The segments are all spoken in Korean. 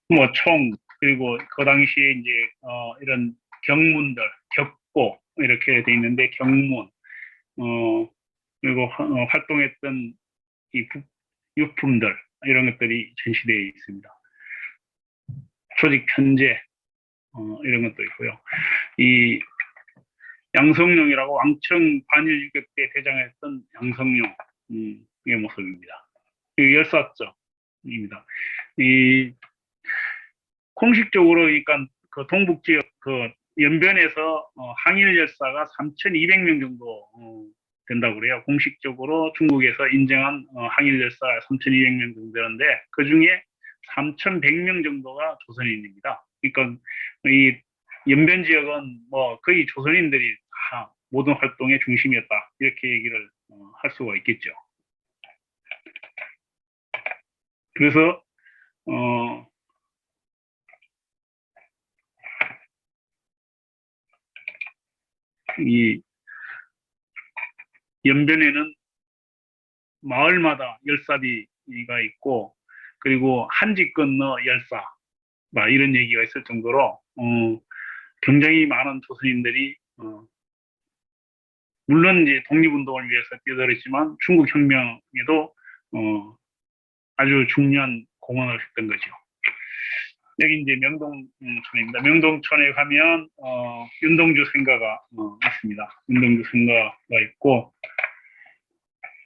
뭐 총, 그리고 그 당시에 이제 이런 경문들, 격고 이렇게 돼 있는데 경문, 그리고 활동했던 이 유품들 이런 것들이 전시되어 있습니다. 조직 편제 이런 것도 있고요. 이 양성룡이라고 왕청 반일 유격 때 대장했던 양성룡의 모습입니다. 이 열사점입니다. 이 공식적으로 그러니까 그 동북 지역 그 연변에서 항일 열사가 3,200명 정도 된다고 그래요. 공식적으로 중국에서 인정한 항일 열사 3,200명 정도 되는데 그 중에 3,100명 정도가 조선인입니다. 그러니까 이 연변 지역은 뭐 거의 조선인들이 다 모든 활동의 중심이었다 이렇게 얘기를 할 수가 있겠죠. 그래서 이 연변에는 마을마다 열사비가 있고 그리고 한지 건너 열사 이런 얘기가 있을 정도로 굉장히 많은 조선인들이 물론 이제 독립운동을 위해서 뛰어들었지만 중국 혁명에도 아주 중요한 공헌을 했던 거죠. 여기 이제 명동촌입니다. 명동촌에 가면 윤동주 생가가 있습니다. 윤동주 생가가 있고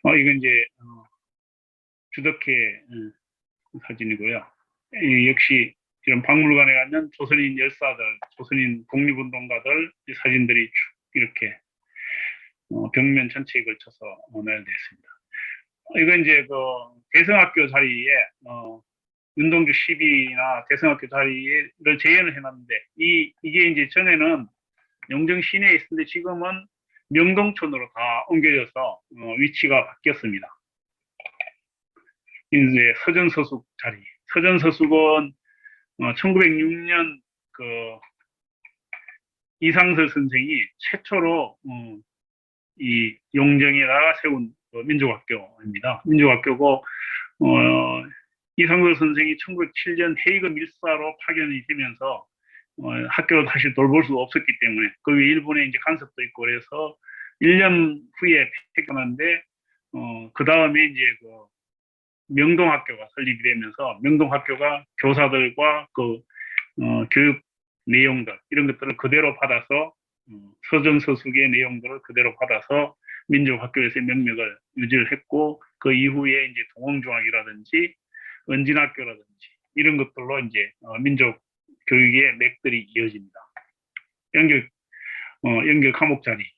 이건 이제 주덕회 사진이고요. 역시 이런 박물관에 가면 조선인 열사들, 조선인 독립운동가들 사진들이 쭉 이렇게 벽면 전체에 걸쳐서 나열되어 있습니다. 이건 이제 그 대성학교 자리에 윤동주 시비나 대성학교 자리를 재현을 해놨는데 이게 이제 전에는 영정 시내에 있었는데 지금은 명동촌으로 다 옮겨져서 위치가 바뀌었습니다. 이제 서전서숙 자리. 서전서숙은 1906년 그 이상설 선생이 최초로 이 용정에다가 세운 민족학교입니다. 민족학교고 이상설 선생이 1907년 헤이그 밀사로 파견이 되면서 학교를 다시 돌볼 수 없었기 때문에 그 위에 일본에 이제 간섭도 있고 그래서 1년 후에 폐교하는데 그 다음에 이제 그 명동학교가 설립이 되면서 명동학교가 교사들과 그 교육 내용들 이런 것들을 그대로 받아서 서전서숙의 내용들을 그대로 받아서 민족학교에서의 명맥을 유지를 했고 그 이후에 이제 동홍중학이라든지 은진학교라든지 이런 것들로 이제 민족 교육의 맥들이 이어집니다. 연결 과목 자리입니다.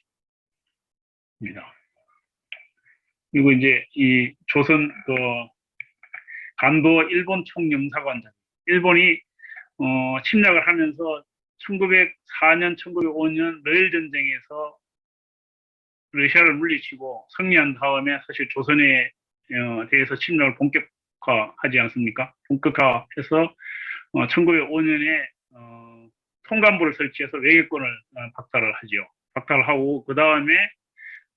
그리고 이제 이 조선 그 간도 일본 총영사관 자리. 일본이 침략을 하면서 1904년, 1905년 러일 전쟁에서 러시아를 물리치고 승리한 다음에 사실 조선에 대해서 침략을 본격화하지 않습니까? 본격화해서 1905년에 통감부를 설치해서 외교권을 박탈을 하죠. 박탈을 하고 그 다음에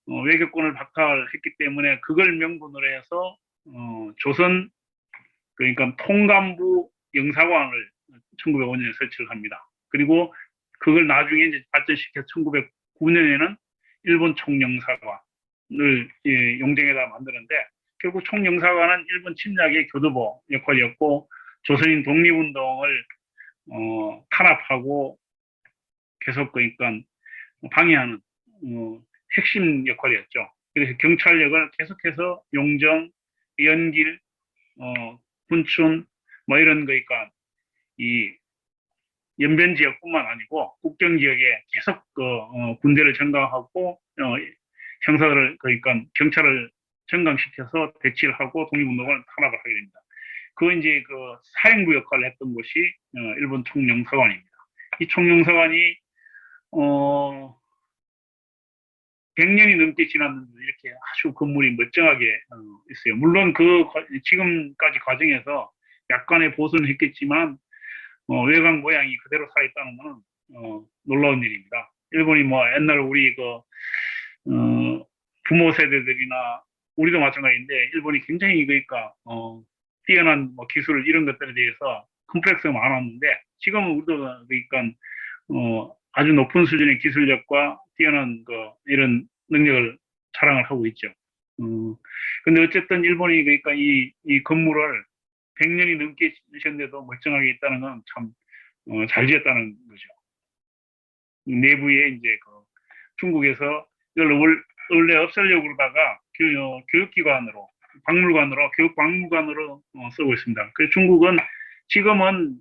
외교권을 박탈했기 때문에 그걸 명분으로 해서 조선 그러니까 통감부 영사관을 1905년에 설치를 합니다. 그리고 그걸 나중에 이제 발전시켜 1909년에는 일본 총영사관을 용정에다 만드는데 결국 총영사관은 일본 침략의 교두보 역할이었고 조선인 독립운동을 탄압하고 계속 그러니까 방해하는 핵심 역할이었죠. 그래서 경찰력을 계속해서 용정, 연길, 군춘 뭐 이런 거니까 이 연변 지역뿐만 아니고 국경 지역에 계속 군대를 정강하고 형사들을 그러니까 경찰을 정강시켜서 배치를 하고 독립운동을 탄압을 하게 됩니다. 그 이제 그 사령부 역할을 했던 곳이 일본 총영사관입니다. 이 총영사관이 100년이 넘게 지났는데 이렇게 아주 건물이 멀쩡하게 있어요. 물론 그 지금까지 과정에서 약간의 보수는 했겠지만 외관 모양이 그대로 살아있다는 것은 놀라운 일입니다. 일본이 뭐 옛날 우리 그 부모 세대들이나 우리도 마찬가지인데 일본이 굉장히 그러니까 뛰어난 뭐 기술 이런 것들에 대해서 컴플렉스가 많았는데 지금은 우리도 그러니까 아주 높은 수준의 기술력과 뛰어난 이런 능력을 자랑을 하고 있죠. 근데 어쨌든 일본이 그러니까 이 건물을 100년이 넘게 지으셨는데도 멀쩡하게 있다는 건 참 잘 지었다는 거죠. 내부에 이제 중국에서 이걸 원래 없애려고 그러다가 교육기관으로, 교육박물관으로 쓰고 있습니다. 그래서 중국은 지금은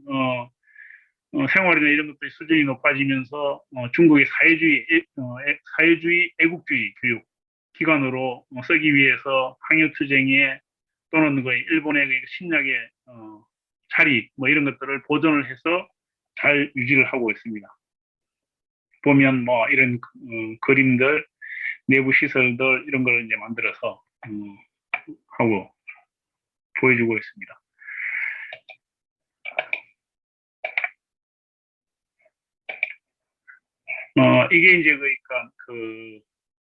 생활이나 이런 것들이 수준이 높아지면서 중국의 사회주의, 애국주의 교육 기관으로 쓰기 위해서 항일투쟁에 또는 일본의侵略의 자리 뭐 이런 것들을 보존을 해서 잘 유지를 하고 있습니다. 보면 뭐 이런 그림들, 내부 시설들 이런 걸 이제 만들어서 하고 보여주고 있습니다. 이게 이제 그러니까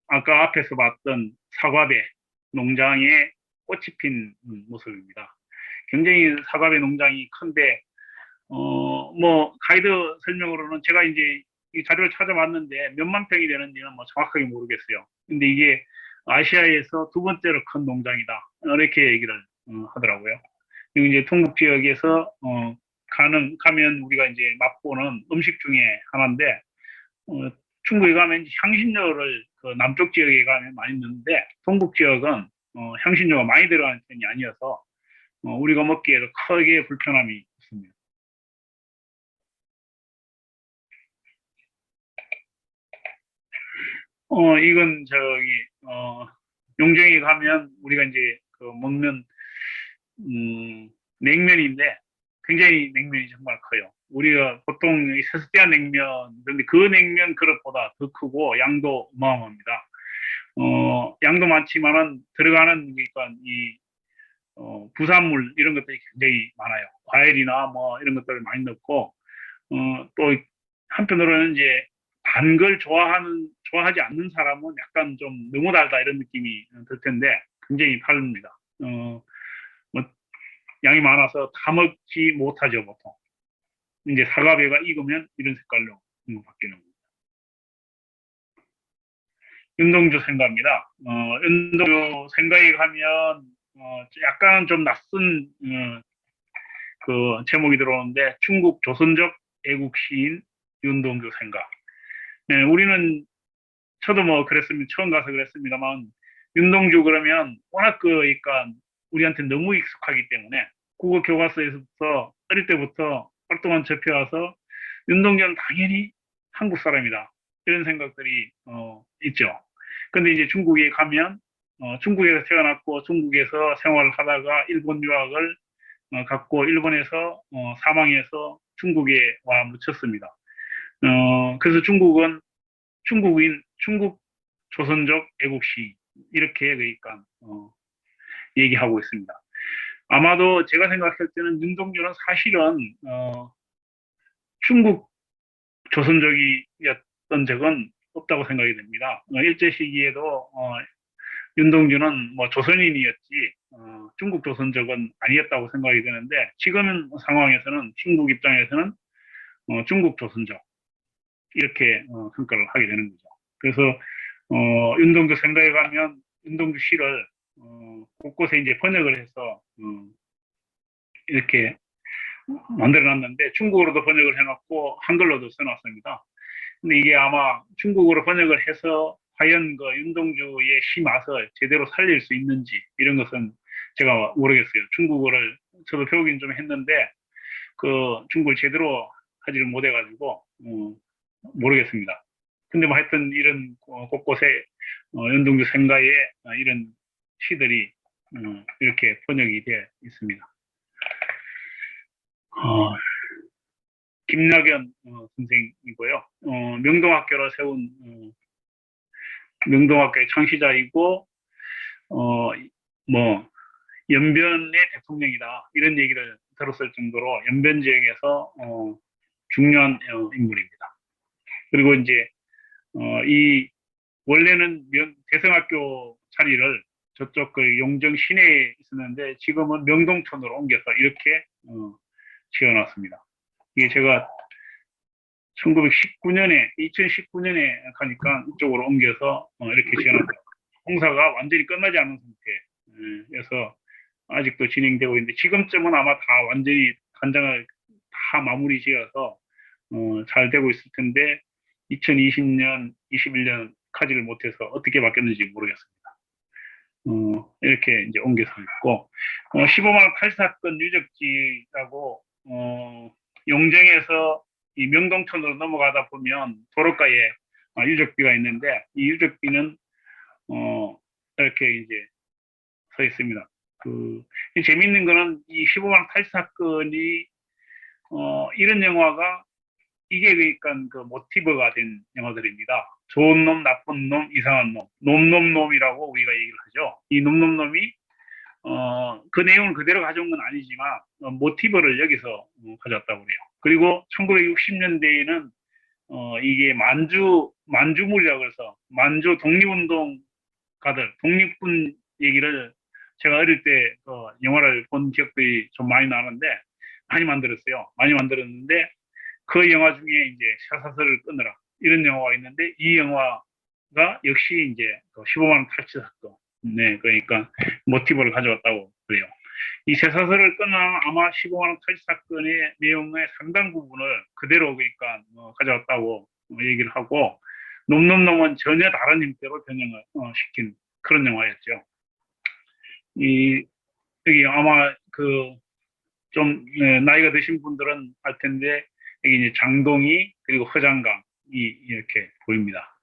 아까 앞에서 봤던 사과배 농장에 꽃이 핀 모습입니다. 굉장히 사과배 농장이 큰데 뭐 가이드 설명으로는 제가 이제 이 자료를 찾아봤는데 몇만 평이 되는지는 뭐 정확하게 모르겠어요. 근데 이게 아시아에서 두 번째로 큰 농장이다. 이렇게 얘기를 하더라고요. 그리고 이제 동북 지역에서 가면 우리가 이제 맛보는 음식 중에 하나인데 중국에 가면 향신료를 남쪽 지역에 가면 많이 넣는데 동북 지역은 향신료가 많이 들어가는 편이 아니어서 우리가 먹기에도 크게 불편함이 있습니다. 이건 용정에 가면 우리가 이제 먹는 냉면인데 굉장히 냉면이 정말 커요. 우리가 보통 세수대한 냉면, 그런데 그 냉면 그릇보다 더 크고 양도 어마어마합니다. 양도 많지만은 들어가는 그러니까 부산물 이런 것들이 굉장히 많아요. 과일이나 뭐 이런 것들을 많이 넣고 또 한편으로는 이제 단 걸 좋아하지 않는 사람은 약간 좀 너무 달다 이런 느낌이 들 텐데 굉장히 다릅니다. 뭐 양이 많아서 다 먹지 못하죠 보통. 이제 사과배가 익으면 이런 색깔로 바뀌는 겁니다. 윤동주 생가입니다. 윤동주 생가에 가면 약간 좀 낯선 제목이 들어오는데 중국 조선족 애국 시인 윤동주 생가. 네, 우리는 저도 뭐 그랬습니다. 처음 가서 그랬습니다만 윤동주 그러면 워낙 그러니까 우리한테 너무 익숙하기 때문에 국어 교과서에서부터 어릴 때부터 활동한 접해와서 윤동주는 당연히 한국 사람이다 이런 생각들이 있죠. 근데 이제 중국에 가면 중국에서 태어났고 중국에서 생활을 하다가 일본 유학을 갔고 일본에서 사망해서 중국에 와 묻혔습니다. 그래서 중국은 중국 조선족 애국시 이렇게 그러니까 얘기하고 있습니다. 아마도 제가 생각할 때는 윤동주는 사실은 중국 조선족이었던 적은 없다고 생각이 됩니다. 일제 시기에도 윤동주는 뭐 조선인이었지 중국 조선족은 아니었다고 생각이 되는데 지금 상황에서는 중국 입장에서는 중국 조선족 이렇게 평가를 하게 되는 거죠. 그래서 윤동주 생가에 가면 윤동주 시를 곳곳에 이제 번역을 해서 이렇게 만들어놨는데 중국어로도 번역을 해놨고 한글로도 써놨습니다. 근데 이게 아마 중국어로 번역을 해서 과연 윤동주의 시 맛을 제대로 살릴 수 있는지 이런 것은 제가 모르겠어요. 중국어를 저도 배우긴 좀 했는데 중국을 제대로 하지를 못해가지고 모르겠습니다. 근데 뭐 하여튼 이런 곳곳에 윤동주 생가의 이런 시들이 이렇게 번역이 되어 있습니다. 김낙연 선생이고요. 명동학교를 세운 명동학교의 창시자이고 뭐 연변의 대통령이다 이런 얘기를 들었을 정도로 연변 지역에서 중요한 인물입니다. 그리고 이제 이 원래는 대성학교 자리를 저쪽 용정 시내에 있었는데 지금은 명동촌으로 옮겨서 이렇게 지어놨습니다. 이게 제가 1919년에, 2019년에 가니까 이쪽으로 옮겨서 이렇게 지어놨어요. 공사가 완전히 끝나지 않은 상태에서 아직도 진행되고 있는데 지금쯤은 아마 다 완전히 간장을 다 마무리 지어서 잘 되고 있을 텐데 2020년, 21년 가지를 못해서 어떻게 바뀌었는지 모르겠습니다. 이렇게 이제 옮겨서 있고 15만 원 탈사건 유적지라고 용정에서 이 명동촌으로 넘어가다 보면 도로가에 유적비가 있는데 이 유적비는 이렇게 이제 서 있습니다. 재밌는 거는 이 15만 원 탈사건이 이런 영화가 이게 그러니까 그 모티브가 된 영화들입니다. 좋은 놈, 나쁜 놈, 이상한 놈, 놈놈놈이라고 우리가 얘기를 하죠. 이 놈놈놈이 그 내용을 그대로 가져온 건 아니지만 모티브를 여기서 가져왔다고 그래요. 그리고 1960년대에는 이게 만주물이라고 해서 만주 독립운동가들, 독립군 얘기를 제가 어릴 때 영화를 본 기억들이 좀 많이 나는데 많이 만들었어요. 많이 만들었는데 그 영화 중에 이제 샤사슬을 끊으라 이런 영화가 있는데 이 영화가 역시 이제 15만 원 탈취 사건, 네, 그러니까 모티브를 가져왔다고 그래요. 이 쇠사슬을 끊으라 아마 15만 원 탈취 사건의 내용의 상당 부분을 그대로 그러니까 가져왔다고 얘기를 하고 놈놈놈은 전혀 다른 형태로 변형을 시킨 그런 영화였죠. 여기 아마 좀 나이가 드신 분들은 알 텐데 여기 이제 장동희 그리고 허장강이 이렇게 보입니다.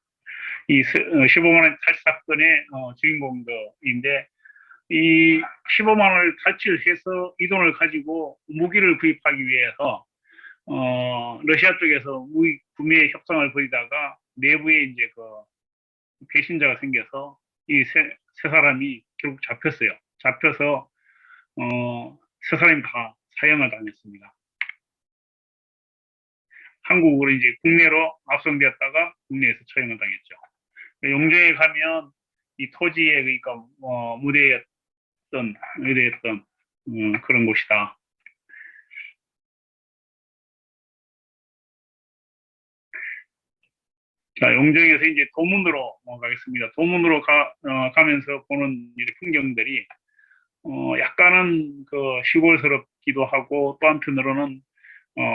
이 15만 원 탈취 사건의 주인공들인데 이 15만 원을 탈취를 해서 이 돈을 가지고 무기를 구입하기 위해서 러시아 쪽에서 무기 구매 협상을 벌이다가 내부에 이제 배신자가 생겨서 이 세 사람이 결국 잡혔어요. 잡혀서 세 사람이 다 사형을 당했습니다. 한국으로 이제 국내로 압송되었다가 국내에서 처형을 당했죠. 용정에 가면 이 토지에 그러니까 무대였던 그런 곳이다. 자, 용정에서 이제 도문으로 가겠습니다. 도문으로 가면서 보는 풍경들이 약간은 시골스럽기도 하고 또 한편으로는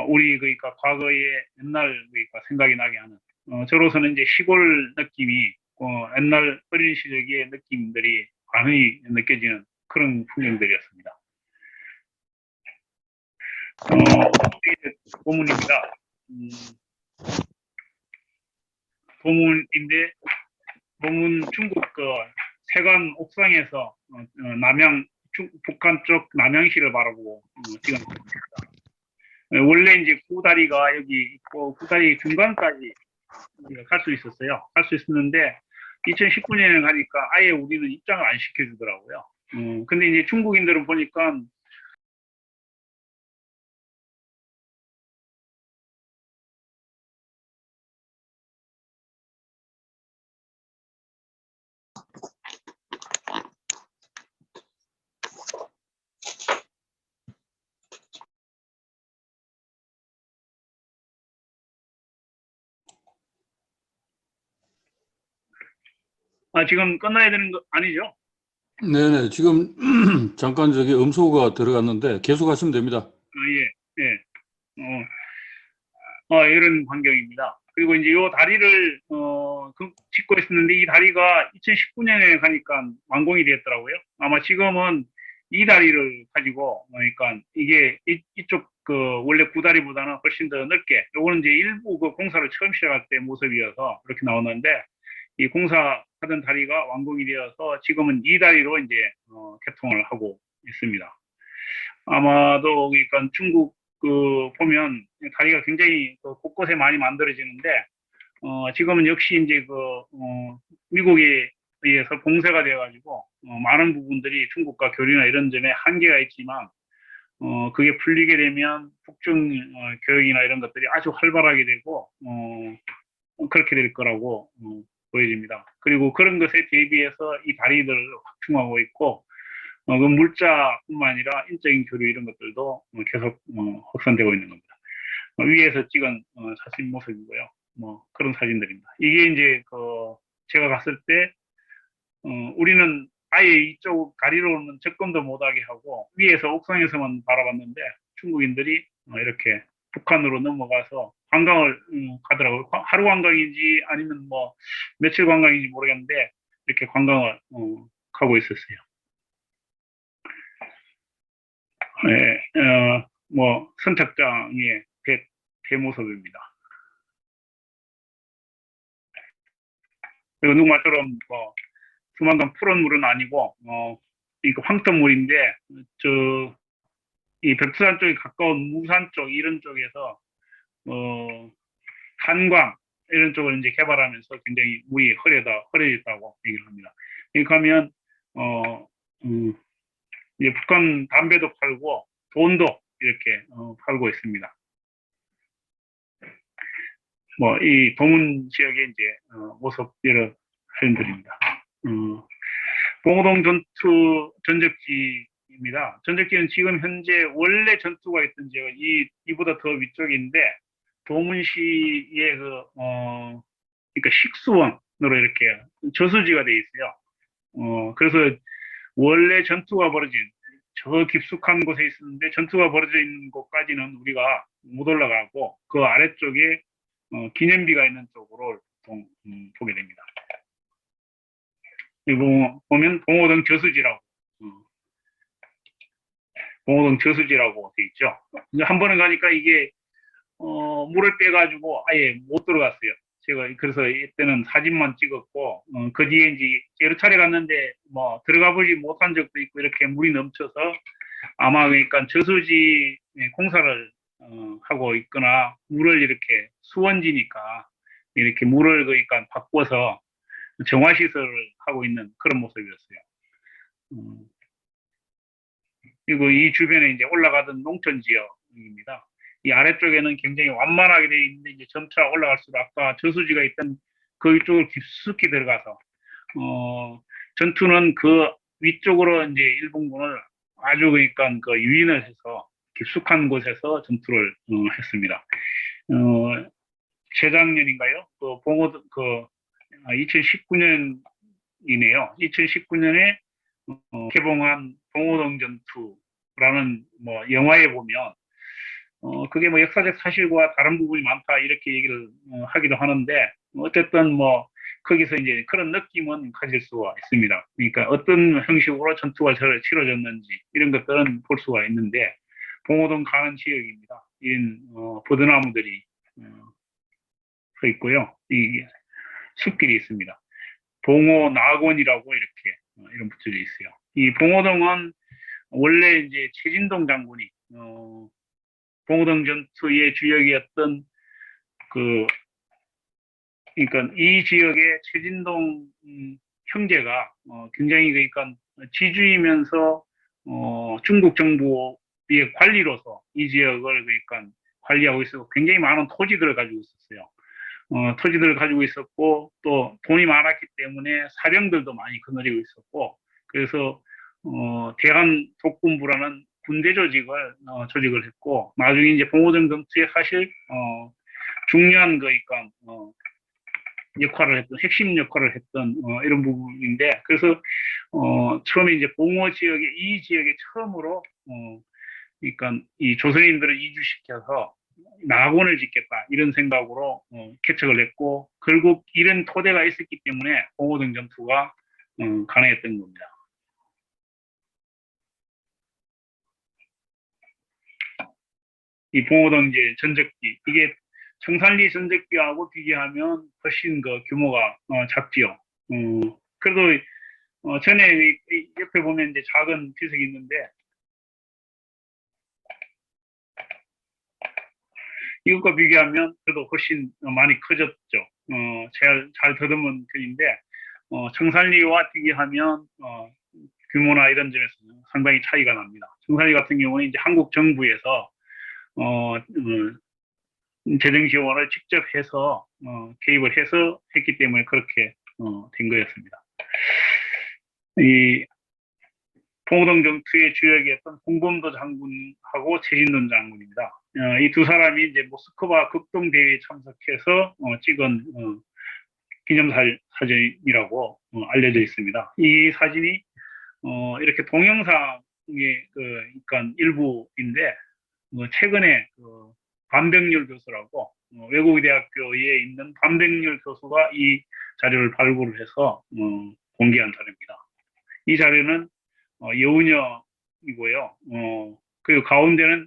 우리 그러니까 과거의 옛날 그러니까 생각이 나게 하는 저로서는 이제 시골 느낌이 옛날 어린 시절의 느낌들이 많이 느껴지는 그런 풍경들이었습니다. 도문입니다. 도문인데 도문 중국 세관 옥상에서 북한 쪽 남양시를 바라보고 찍었습니다. 원래 이제 구다리가 여기 있고 구다리 중간까지 갈 수 있었어요. 갈 수 있었는데 2019년에 가니까 아예 우리는 입장을 안 시켜주더라고요. 근데 이제 중국인들은 보니까 지금 끝나야 되는 거 아니죠? 네네. 지금 잠깐 음소거가 들어갔는데 계속 하시면 됩니다. 예, 예. 이런 광경입니다. 그리고 이제 이 다리를 짓고 있었는데 이 다리가 2019년에 가니까 완공이 되었더라고요. 아마 지금은 이 다리를 가지고 그러니까 이게 이쪽 원래 구다리보다는 훨씬 더 넓게 요거는 이제 일부 공사를 처음 시작할 때 모습이어서 그렇게 나오는데 이 공사하던 다리가 완공이 되어서 지금은 이 다리로 이제 개통을 하고 있습니다. 아마도 그러니까 중국 보면 다리가 굉장히 곳곳에 많이 만들어지는데 지금은 역시 이제 미국에 의해서 봉쇄가 되어가지고 많은 부분들이 중국과 교류나 이런 점에 한계가 있지만 그게 풀리게 되면 북중 교역이나 이런 것들이 아주 활발하게 되고 그렇게 될 거라고 보여집니다. 그리고 그런 것에 대비해서 이 다리들을 확충하고 있고 그 물자뿐만 아니라 인적인 교류 이런 것들도 계속 확산되고 있는 겁니다. 위에서 찍은 사진 모습이고요. 뭐 그런 사진들입니다. 이게 이제 제가 갔을 때 우리는 아예 이쪽 가리로는 접근도 못하게 하고 위에서 옥상에서만 바라봤는데 중국인들이 이렇게 북한으로 넘어가서 관광을 가더라고요. 하루 관광인지 아니면 뭐 며칠 관광인지 모르겠는데 이렇게 관광을 가고 있었어요. 네, 뭐 선착장의 배 모습입니다. 그리고 누구 말처럼 조만간 푸른 물은 아니고 이거 황토물인데 이 백두산 쪽에 가까운 무산 쪽 이런 쪽에서 한광 이런 쪽을 이제 개발하면서 굉장히 물이 흐려졌다고 얘기를 합니다. 여기 가면 이제 북한 담배도 팔고 돈도 이렇게 팔고 있습니다. 뭐 이 동문 지역의 이제 모습 여러 사진들입니다. 봉오동 전투 전적지입니다. 전적지는 지금 현재 원래 전투가 있던 지역은 이보다 더 위쪽인데 도문시의 그러니까 식수원으로 이렇게 저수지가 돼 있어요. 그래서 원래 전투가 벌어진 저 깊숙한 곳에 있었는데 전투가 벌어져 있는 곳까지는 우리가 못 올라가고 그 아래쪽에 기념비가 있는 쪽으로 보통 보게 됩니다. 그리고 보면 봉오동 저수지라고 돼 있죠. 이제 한 번은 가니까 이게 물을 빼가지고 아예 못 들어갔어요. 제가 그래서 이때는 사진만 찍었고 그 뒤에 이제 여러 차례 갔는데 뭐 들어가 보지 못한 적도 있고 이렇게 물이 넘쳐서 아마 그러니까 저수지 공사를 하고 있거나 물을 이렇게 수원지니까 이렇게 물을 그러니까 바꿔서 정화 시설을 하고 있는 그런 모습이었어요. 그리고 이 주변에 이제 올라가던 농촌 지역입니다. 이 아래쪽에는 굉장히 완만하게 되어 있는데 이제 점차 올라갈수록 아까 저수지가 있던 그 위쪽을 깊숙이 들어가서 전투는 그 위쪽으로 이제 일본군을 아주 그러니까 유인을 해서 깊숙한 곳에서 전투를 했습니다. 재작년인가요? 봉오동 2019년이네요. 2019년에 개봉한 봉오동 전투라는 뭐 영화에 보면 그게 뭐 역사적 사실과 다른 부분이 많다 이렇게 얘기를 하기도 하는데 어쨌든 뭐 거기서 이제 그런 느낌은 가질 수가 있습니다. 그러니까 어떤 형식으로 전투가 치러졌는지 이런 것들은 볼 수가 있는데 봉오동 가는 지역입니다. 이런 버드나무들이 서 있고요. 이 숲길이 있습니다. 봉오 낙원이라고 이렇게 이름 붙여져 있어요. 이 봉오동은 원래 이제 최진동 장군이 봉오동 전투의 주역이었던 그러니까 이 지역의 최진동 형제가 굉장히 그러니까 지주이면서 중국 정부의 관리로서 이 지역을 그러니까 관리하고 있었고 굉장히 많은 토지들을 가지고 있었어요. 토지들을 가지고 있었고 또 돈이 많았기 때문에 사병들도 많이 거느리고 있었고 그래서 대한 독군부라는 군대 조직을 했고 나중에 이제 봉오동 전투에 사실 중요한 그러니까 역할을 했던 핵심 역할을 했던 이런 부분인데 그래서 처음에 이제 봉오 지역에 이 지역에 처음으로 그러니까 이 조선인들을 이주시켜서 낙원을 짓겠다 이런 생각으로 개척을 했고 결국 이런 토대가 있었기 때문에 봉오동 전투가 가능했던 겁니다. 이 봉오동 이제 전적기 이게 청산리 전적기하고 비교하면 훨씬 그 규모가 작지요. 그래도 전에 옆에 보면 이제 작은 비석이 있는데 이것과 비교하면 그래도 훨씬 많이 커졌죠. 잘 더듬은 편인데 청산리와 비교하면 규모나 이런 점에서는 상당히 차이가 납니다. 청산리 같은 경우는 이제 한국 정부에서 재정 지원을 직접 해서 개입을 해서 했기 때문에 그렇게 된 거였습니다. 봉오동 전투의 주역이었던 홍범도 장군하고 최진돈 장군입니다. 이 두 사람이 이제 모스크바 극동대회에 참석해서 찍은 기념사진이라고 알려져 있습니다. 이 사진이 이렇게 동영상의 그러니까 일부인데 최근에 반백률 교수라고 외국대학교에 있는 반백률 교수가 이 자료를 발굴을 해서 공개한 자료입니다. 이 자료는 여운형이고요. 그리고 가운데는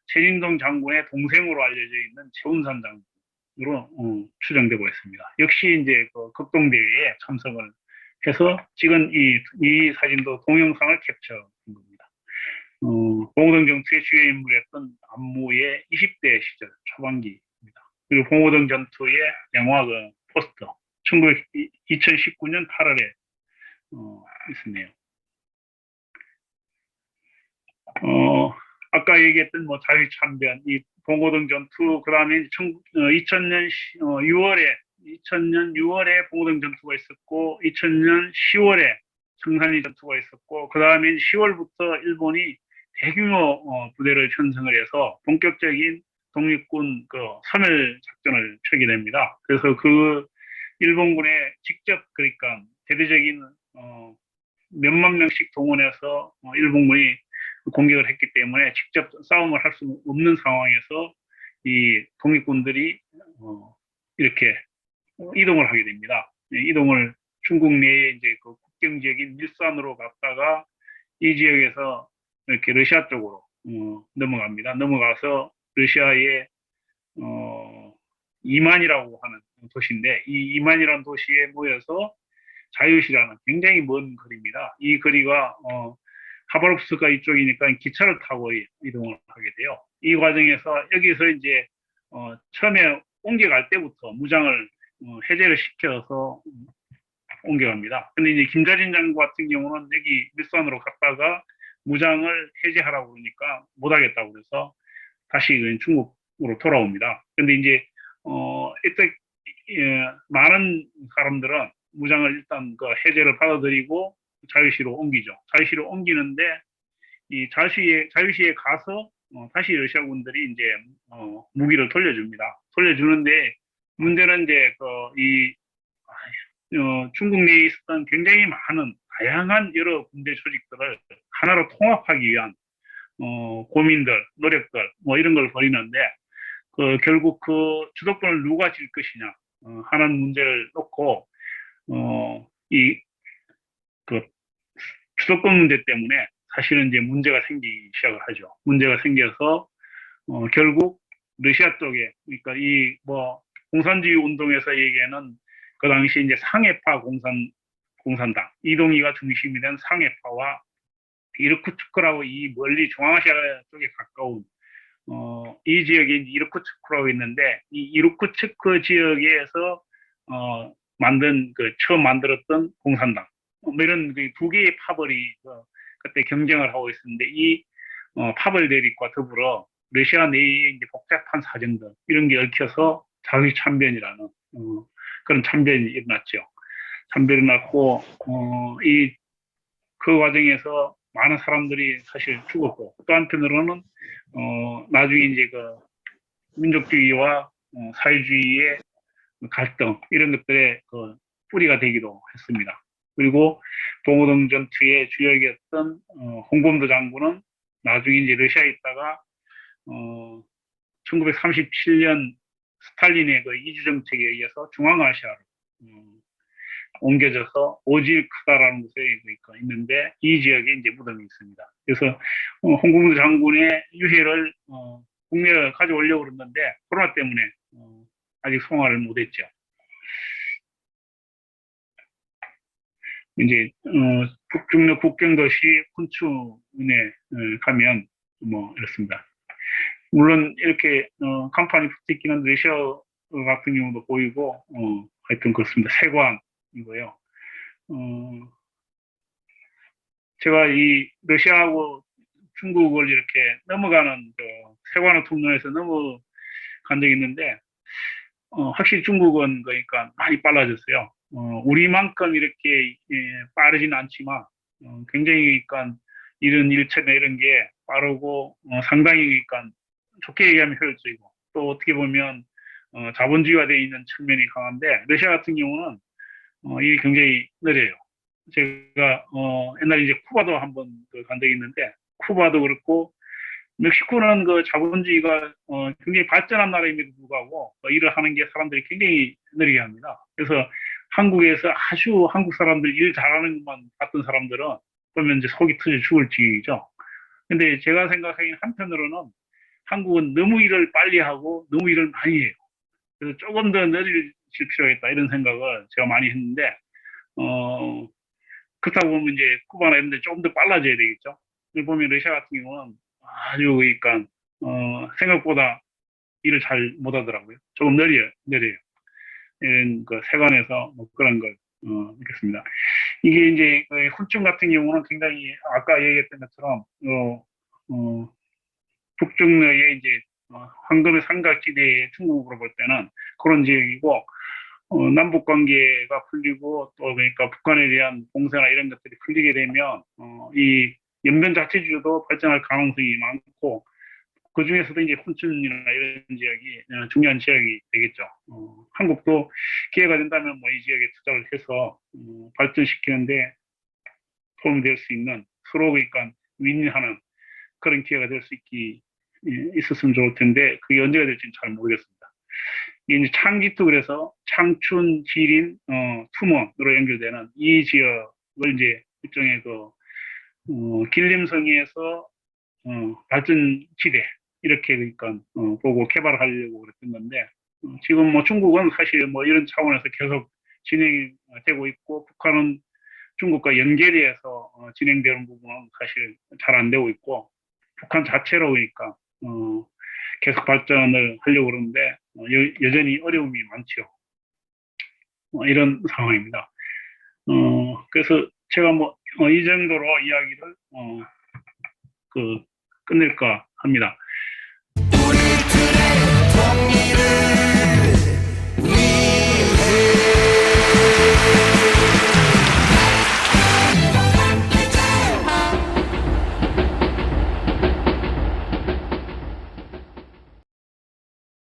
최진동 장군의 동생으로 알려져 있는 최운산 장군으로 추정되고 있습니다. 역시 이제 그 극동대회에 참석을 해서 찍은 이 사진도 동영상을 캡처한 겁니다. 봉오동 전투의 주요 인물이었던 안무의 20대 시절 초반기입니다. 그리고 봉오동 전투의 영화 포스터 2019년 8월에 있었네요. 아까 얘기했던 자유참변, 이 봉오동 전투, 그 다음에 2000년 6월에 봉오동 전투가 있었고, 2000년 10월에 청산리 전투가 있었고, 그 다음에 10월부터 일본이 대규모 부대를 편성을 해서 본격적인 독립군 섬멸 작전을 펴게 됩니다. 그래서 그 일본군에 직접 그러니까 대대적인 몇만 명씩 동원해서 일본군이 공격을 했기 때문에 직접 싸움을 할 수 없는 상황에서 이 독립군들이 이렇게 이동을 하게 됩니다. 이동을 중국 내에 이제 그 국경 지역인 일산으로 갔다가 이 지역에서 이렇게 러시아 쪽으로 넘어갑니다. 넘어가서 러시아의 이만이라고 하는 도시인데 이 이만이라는 도시에 모여서 자유시라는 굉장히 먼 거리입니다. 이 거리가 하바롭스크가 이쪽이니까 기차를 타고 이동을 하게 돼요. 이 과정에서 여기서 이제 처음에 옮겨갈 때부터 무장을 해제를 시켜서 옮겨갑니다. 근데 이제 김자진 장군 같은 경우는 여기 밀산으로 갔다가 무장을 해제하라고 그러니까 못하겠다고 그래서 다시 중국으로 돌아옵니다. 근데 이제 이때 많은 사람들은 무장을 일단 해제를 받아들이고 자유시로 옮기죠. 자유시로 옮기는데 이 자유시에 가서 다시 러시아군들이 이제 무기를 돌려줍니다. 돌려주는데 문제는 이제 중국 내에 있었던 굉장히 많은 다양한 여러 군대 조직들을 하나로 통합하기 위한 고민들, 노력들 이런 걸 벌이는데 결국 그 주도권을 누가 질 것이냐 하는 문제를 놓고 주도권 문제 때문에 사실은 이제 문제가 생기기 시작을 하죠. 문제가 생겨서 결국 러시아 쪽에 그러니까 공산주의 운동에서 얘기하는 그 당시 이제 상해파 공산당 이동희가 중심이 된 상해파와 이르쿠츠크라고 이 멀리 중앙아시아 쪽에 가까운 이 지역에 이르쿠츠크라고 있는데 이 이르쿠츠크 지역에서 처음 만들었던 공산당 이런 두 개의 파벌이 그때 경쟁을 하고 있었는데 이 파벌 대립과 더불어 러시아 내에 이제 복잡한 사정들 이런 게 얽혀서 자유참변이라는 그런 참변이 일어났죠. 참변이 났고 그 과정에서 많은 사람들이 사실 죽었고 또 한편으로는 나중에 이제 민족주의와 사회주의의 갈등 이런 것들의 뿌리가 되기도 했습니다. 그리고 봉오동 전투의 주역이었던 홍범도 장군은 나중에 이제 러시아에 있다가 1937년 스탈린의 이주 정책에 의해서 중앙아시아로 옮겨져서 오질카다라는 곳에 있는데 이 지역에 이제 무덤이 있습니다. 그래서 홍범도 장군의 유해를 국내에 가져오려고 그랬는데 코로나 때문에 아직 송화를 못했죠. 이제 북중러 국경도시 쿤춘에 가면 이렇습니다. 물론 이렇게 간판이 붙어있긴 한데 러시아 같은 경우도 보이고 하여튼 그렇습니다. 세관이고요. 제가 이 러시아하고 중국을 이렇게 넘어가는 세관호 통로에서 넘어간 적이 있는데 확실히 중국은 그러니까 많이 빨라졌어요. 우리만큼 이렇게 빠르지는 않지만 굉장히 그러니까 이런 일처나 이런 게 빠르고 상당히 그러니까 좋게 얘기하면 효율적이고 또 어떻게 보면 자본주의화되어 있는 측면이 강한데 러시아 같은 경우는 이게 굉장히 느려요. 제가 옛날에 이제 쿠바도 한번 간 적이 있는데 쿠바도 그렇고 멕시코는 그 자본주의가 굉장히 발전한 나라임에도 불구하고 일을 하는 게 사람들이 굉장히 느리게 합니다. 그래서 한국에서 아주 한국 사람들 일 잘하는 것만 봤던 사람들은 그러면 이제 속이 터져 죽을 지경이죠. 근데 제가 생각하기엔 한편으로는 한국은 너무 일을 빨리 하고 너무 일을 많이 해요. 그래서 조금 더 느릴 필요가 있다 이런 생각을 제가 많이 했는데 어, 그렇다고 보면 이제 쿠바나 이런 데 조금 더 빨라져야 되겠죠. 보면 러시아 같은 경우는 아주 그러니까 생각보다 일을 잘 못하더라고요. 조금 느려요. 이런 그 세관에서 뭐 그런 걸 느꼈습니다. 이게 이제 그 훈증 같은 경우는 굉장히 아까 얘기했던 것처럼 북중러의 이제 황금의 삼각지대의 중국으로 볼 때는 그런 지역이고 남북 관계가 풀리고 또 그러니까 북한에 대한 공세나 이런 것들이 풀리게 되면 이 연변 자체주도 발전할 가능성이 많고 그 중에서도 이제 훈춘이나 이런 지역이 중요한 지역이 되겠죠. 한국도 기회가 된다면 뭐 이 지역에 투자를 해서 발전시키는데 도움이 될 수 있는 서로 그러니까 윈윈하는 그런 기회가 될 수 있었으면 좋을 텐데 그게 언제가 될지는 잘 모르겠습니다. 이게 이제 창지투 그래서 창춘, 지린, 투먼으로 연결되는 이 지역을 이제 일종의 그 길림성에서 발전지대 이렇게 그러니까 보고 개발하려고 그랬던 건데 지금 뭐 중국은 사실 뭐 이런 차원에서 계속 진행이 되고 있고 북한은 중국과 연계돼서 진행되는 부분은 사실 잘 안 되고 있고 북한 자체로 그러니까 계속 발전을 하려고 그러는데 여전히 어려움이 많죠. 이런 상황입니다. 그래서 제가 뭐 이 정도로 이야기를 끝낼까 합니다.